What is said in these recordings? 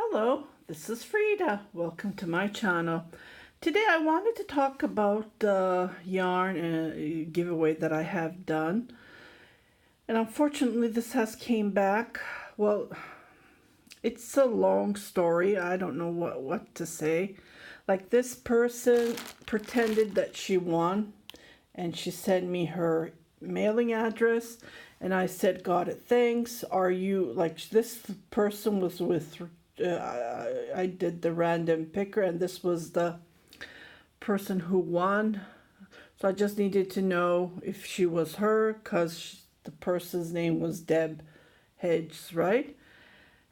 Hello, this is Frida. Welcome to my channel. Today I wanted to talk about the yarn giveaway that I have done. And unfortunately this has came back. Well, it's a long story. I don't know what to say. Like, this person pretended that she won and she sent me her mailing address and I said, got it, thanks. Are you, like, this person was with I did the random picker and this was the person who won. So I just needed to know if she was her, because the person's name was Deb Hedges, right?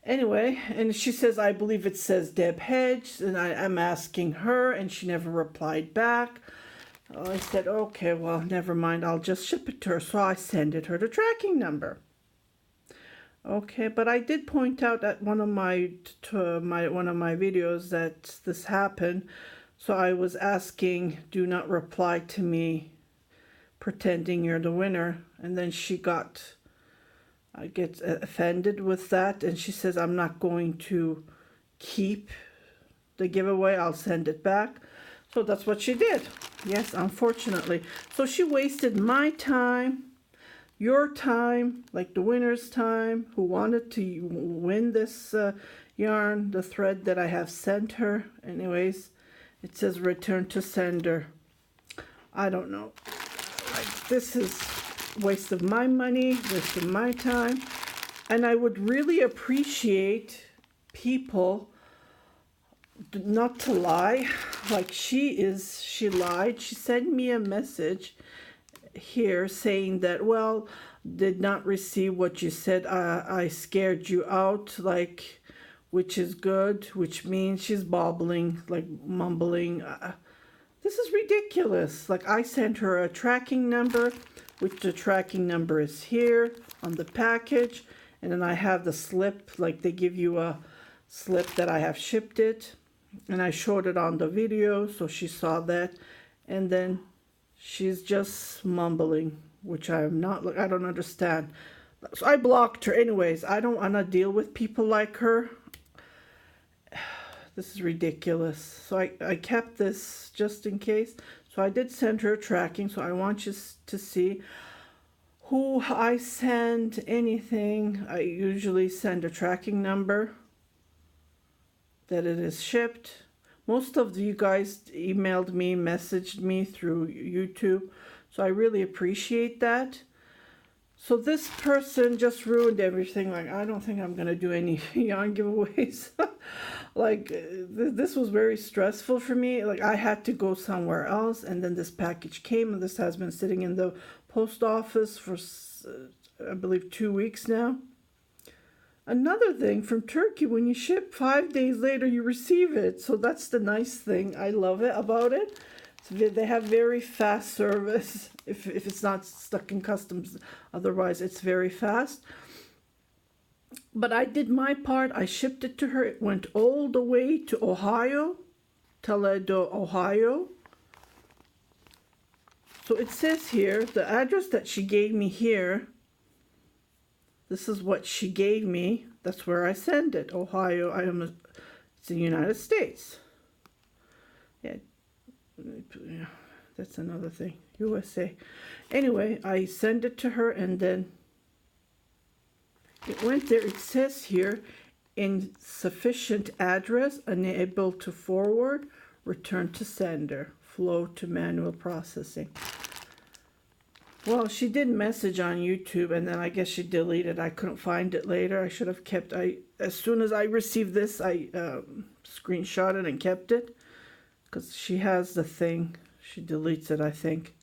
Anyway, and she says, I believe it says Deb Hedges, and I'm asking her, and she never replied back. I said, okay, well, never mind, I'll just ship it to her. So I sent her the tracking number. Okay, but I did point out at one of my videos that this happened. So I was asking, do not reply to me pretending you're the winner. And then she I get offended with that, and she says, I'm not going to keep the giveaway, I'll send it back. So that's what she did. Yes, unfortunately. So she wasted my time, your time, like the winner's time, who wanted to win this yarn, the thread that I have sent her. Anyways, it says return to sender. I don't know. This is waste of my money, waste of my time. And I would really appreciate people not to lie like she lied. She sent me a message here saying that, well, did not receive what you said. I scared you out, like, which is good, which means she's babbling, like mumbling. This is ridiculous. Like, I sent her a tracking number, which the tracking number is here on the package. And then I have the slip, like they give you a slip that I have shipped it. And I showed it on the video, so she saw that. And then she's just mumbling, which I'm not, I don't understand. So I blocked her. Anyways, I don't want to deal with people like her. This is ridiculous. So I kept this just in case. So I did send her tracking. So I want you to see who I send anything. I usually send a tracking number that it is shipped. Most of you guys emailed me, messaged me through YouTube. So I really appreciate that. So this person just ruined everything. Like, I don't think I'm going to do any yarn giveaways. Like, this was very stressful for me. Like, I had to go somewhere else, and then this package came, and this has been sitting in the post office for, I believe, 2 weeks now. Another thing, from Turkey, when you ship, 5 days later you receive it. So that's the nice thing. I love it about it. So they have very fast service if it's not stuck in customs. Otherwise, it's very fast. But I did my part. I shipped it to her. It went all the way to Ohio, Toledo, Ohio. So it says here, the address that she gave me here, this is what she gave me. That's where I send it. Ohio, it's in the United States. Yeah, that's another thing. USA. Anyway, I send it to her, and then it went there. It says here, insufficient address, unable to forward, return to sender, flow to manual processing. Well, she did message on YouTube, and then I guess she deleted. I couldn't find it later. I should have kept. As soon as I received this, I screenshot it and kept it, because she has the thing. She deletes it, I think.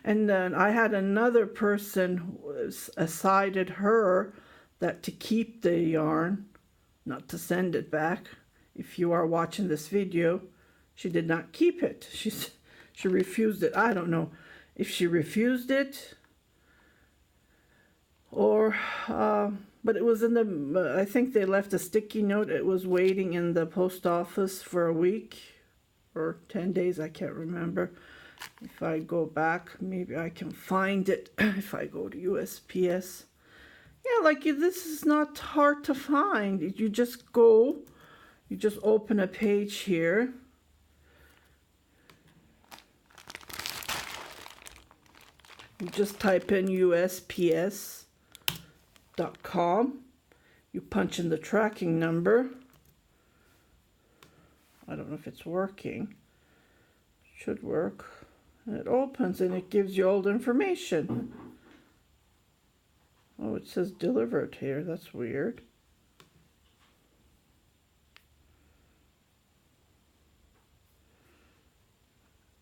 And then I had another person sided her that to keep the yarn, not to send it back. If you are watching this video, she did not keep it. She refused it. I don't know if she refused it or but it was in the I think they left a sticky note. It was waiting in the post office for a week or 10 days. I can't remember. If I go back, maybe I can find it. If I go to USPS, yeah, like, this is not hard to find. You just go You just open a page here. You just type in USPS.com. You punch in the tracking number. I don't know if it's working. It should work. And it opens and it gives you all the information. Oh, it says delivered here. That's weird.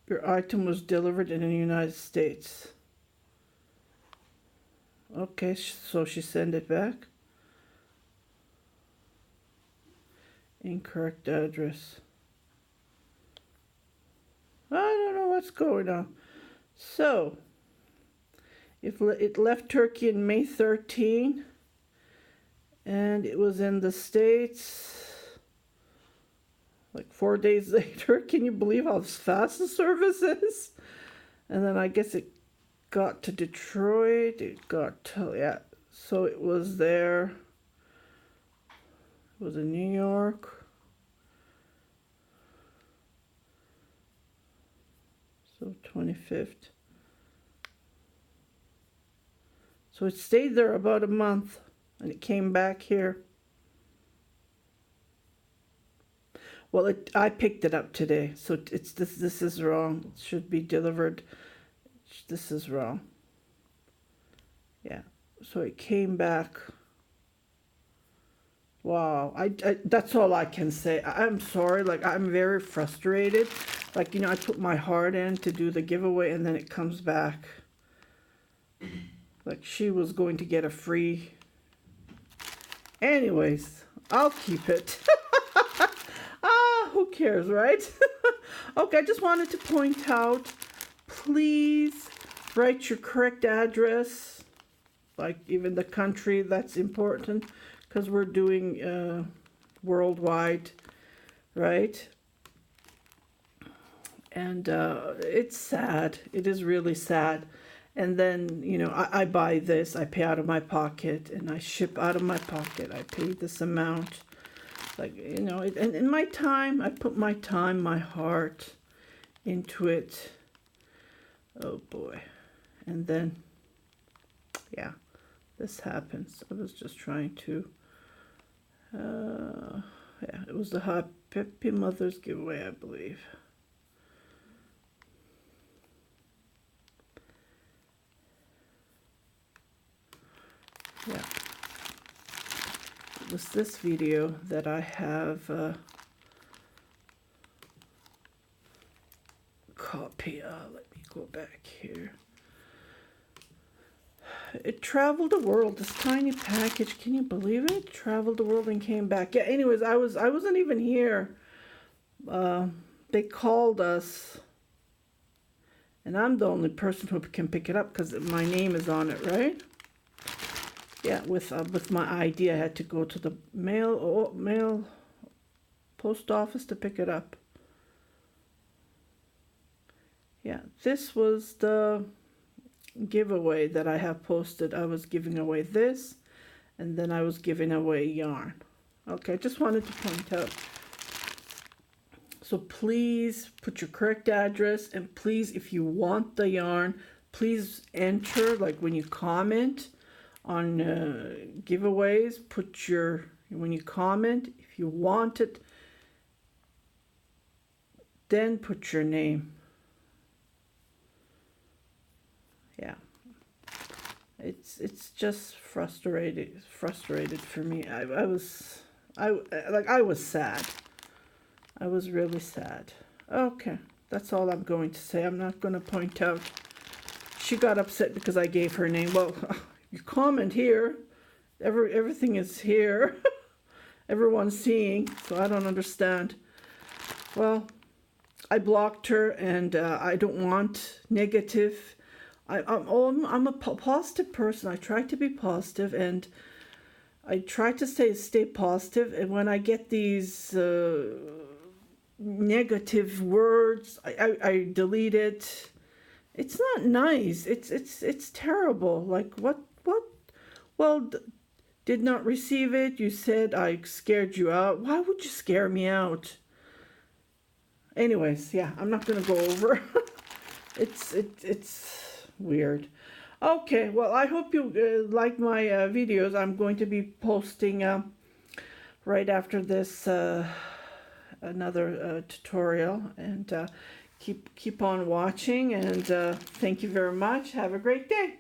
Your item was delivered in the United States. Okay, so she sent it back. Incorrect address. I don't know what's going on. So, if it left Turkey in May 13, and it was in the States like 4 days later. Can you believe how fast the service is? And then I guess it got to Detroit. It got to, yeah. So it was there. It was in New York. So 25th. So it stayed there about a month and it came back here. Well, I picked it up today, so it's this is wrong. It should be delivered. This is wrong. Yeah. So it came back. Wow. I that's all I can say. I'm sorry. Like, I'm very frustrated. Like, you know, I put my heart in to do the giveaway and then it comes back. Like, she was going to get a free. Anyways, I'll keep it. Who cares, right? Okay, I just wanted to point out, please write your correct address, like even the country. That's important because we're doing worldwide, right? And it's sad. It is really sad. And then, you know, I buy this, I pay out of my pocket, and I ship out of my pocket. I pay this amount. Like, you know, and in my time, I put my time, my heart into it. Oh boy. And then, yeah, this happens. I was just trying to, yeah, it was the Happy Mother's giveaway, I believe. Yeah. It was this video that I have copy. Let me go back here. It traveled the world. This tiny package. Can you believe it? Traveled the world and came back. Yeah. Anyways, I wasn't even here. They called us, and I'm the only person who can pick it up because my name is on it, right? Yeah, with my ID, I had to go to the mail post office to pick it up. Yeah, this was the giveaway that I have posted. I was giving away this, and then I was giving away yarn. Okay, just wanted to point out. So please put your correct address, and please, if you want the yarn, please enter, like when you comment on giveaways, put your, when you comment, if you want it, then put your name. Yeah, it's just frustrated for me. I was sad. I was really sad. Okay, that's all I'm going to say. I'm not going to point out. She got upset because I gave her name. Well, you comment here, everything is here. Everyone's seeing, so I don't understand. Well, I blocked her, and I don't want negative. I'm a positive person. I try to be positive, and I try to stay positive. And when I get these negative words, I delete it. It's not nice. It's terrible. Like, what? Well, did not receive it. You said I scared you out. Why would you scare me out? Anyways, yeah, I'm not gonna go over. It's weird. Okay, well, I hope you like my videos. I'm going to be posting right after this another tutorial, and keep on watching, and thank you very much. Have a great day.